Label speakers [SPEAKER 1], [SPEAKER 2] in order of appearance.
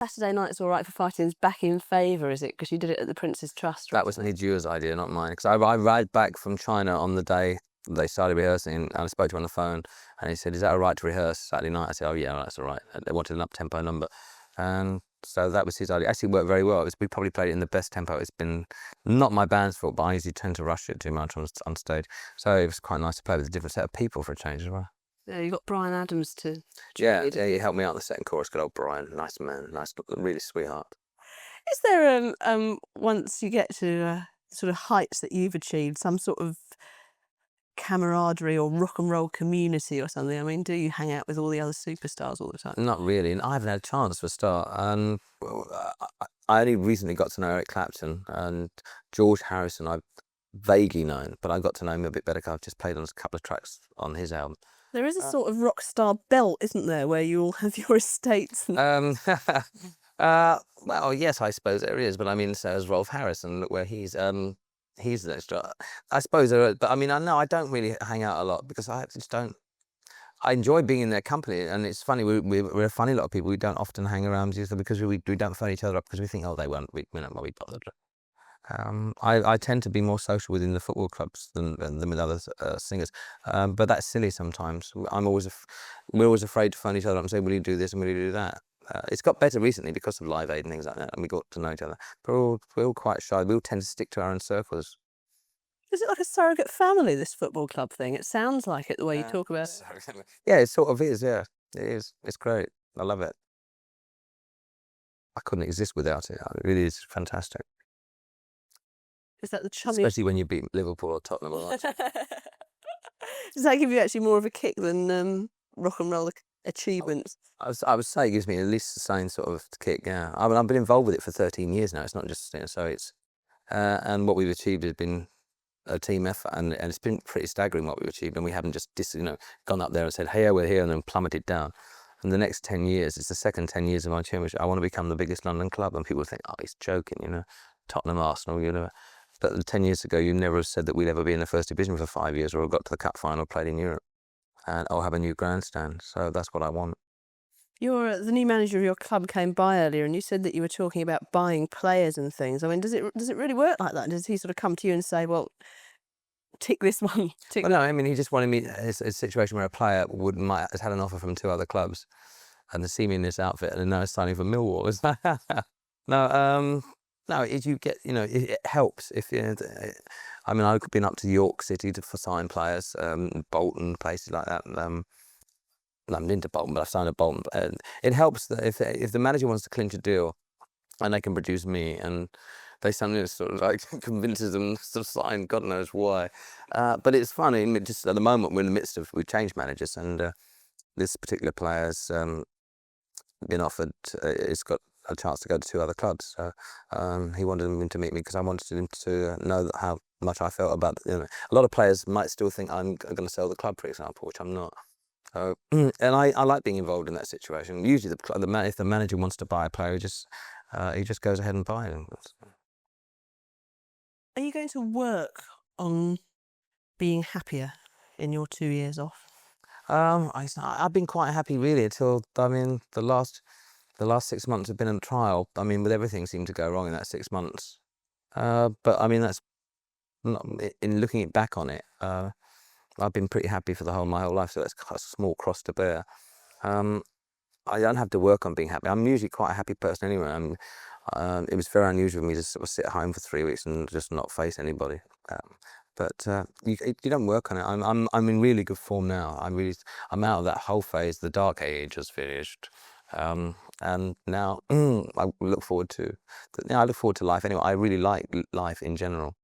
[SPEAKER 1] Saturday night's all right for fighting is back in favour, is it? Because you did it at the Prince's Trust.
[SPEAKER 2] That was Nijua's idea, not mine. Because I arrived back from China on the day they started rehearsing, and I spoke to him on the phone, and he said, "Is that all right to rehearse Saturday night?" I said, "Oh yeah, that's all right." And they wanted an up-tempo number, and so that was his idea. It actually worked very well. We probably played it in the best tempo. It's been not my band's fault, but I usually tend to rush it too much on stage. So it was quite nice to play with a different set of people for a change as well.
[SPEAKER 1] Yeah, you got Brian Adams to.
[SPEAKER 2] Yeah, he helped me out in the second chorus. Good old Brian, nice man, nice, really sweetheart.
[SPEAKER 1] Is there once you get to sort of heights that you've achieved, some sort of camaraderie or rock and roll community or something? I mean, do you hang out with all the other superstars all the time?
[SPEAKER 2] Not really, and I haven't had a chance for a start. I only recently got to know Eric Clapton, and George Harrison I've vaguely known, but I got to know him a bit better because I've just played on a couple of tracks on his album.
[SPEAKER 1] There is a sort of rock star belt, isn't there, where you all have your estates? And...
[SPEAKER 2] well, yes, I suppose there is, but I mean, so is Rolf Harrison. Look where he's an extra. I suppose there are, but I mean, I know I don't really hang out a lot because I just don't. I enjoy being in their company, and it's funny. We're a funny lot of people. We don't often hang around because we don't phone each other up because we think, oh, they won't. We're not be bothered. I tend to be more social within the football clubs than with other singers, but that's silly sometimes. We're always afraid to phone each other up and say, will you do this and will you do that? It's got better recently because of Live Aid and things like that, and we got to know each other. But we're all quite shy. We all tend to stick to our own circles.
[SPEAKER 1] Is it like a surrogate family, this football club thing? It sounds like it, the way you talk about it.
[SPEAKER 2] Yeah, it sort of is, yeah. It is. It's great. I love it. I couldn't exist without it. It really is fantastic.
[SPEAKER 1] Is that the chummy...
[SPEAKER 2] Especially when you beat Liverpool or Tottenham or that.
[SPEAKER 1] Does that give you actually more of a kick than rock and roll achievements?
[SPEAKER 2] I would say it gives me at least the same sort of kick, yeah. I mean, I've been involved with it for 13 years now. It's not just, so it's... and what we've achieved has been a team effort, and it's been pretty staggering what we've achieved, and we haven't just gone up there and said, hey, we're here, and then plummeted down. And the next 10 years, it's the second 10 years of my championship, I want to become the biggest London club, and people think, oh, he's joking, Tottenham, Arsenal, But 10 years ago, you never have said that we'd ever be in the first division for 5 years, or got to the cup final, played in Europe, and I'll have a new grandstand. So that's what I want.
[SPEAKER 1] The new manager of your club came by earlier, and you said that you were talking about buying players and things. I mean, does it really work like that? Does he sort of come to you and say, well, tick this one?
[SPEAKER 2] Well, no, I mean, he just wanted me. It's a situation where a player has had an offer from 2 other clubs, and they see me in this outfit, and now it's signing for Millwall. No, you get, it helps if I mean, I've been up to York City for sign players, Bolton, places like that. I'm into Bolton, but I've signed at Bolton. It helps that if the manager wants to clinch a deal, and they can produce me, and they suddenly sort of like convinces them to sign, God knows why. But it's funny. Just at the moment, we've changed managers, and this particular player's been offered. It's got a chance to go to 2 other clubs. So he wanted him to meet me because I wanted him to know how much I felt about. A lot of players might still think I'm going to sell the club, for example, which I'm not. So, and I like being involved in that situation. Usually, if the manager wants to buy a player, he just goes ahead and buys him.
[SPEAKER 1] Are you going to work on being happier in your 2 years off?
[SPEAKER 2] I've been quite happy really until, I mean, the last 6 months have been a trial. I mean, with everything seemed to go wrong in that 6 months. But I mean, that's not, in looking back on it, I've been pretty happy for my whole life. So that's a small cross to bear. I don't have to work on being happy. I'm usually quite a happy person anyway. It was very unusual for me to sort of sit at home for 3 weeks and just not face anybody. But you don't work on it. I'm in really good form now. I'm out of that whole phase. The dark age has finished, and now I look forward to life anyway. I really like life in general.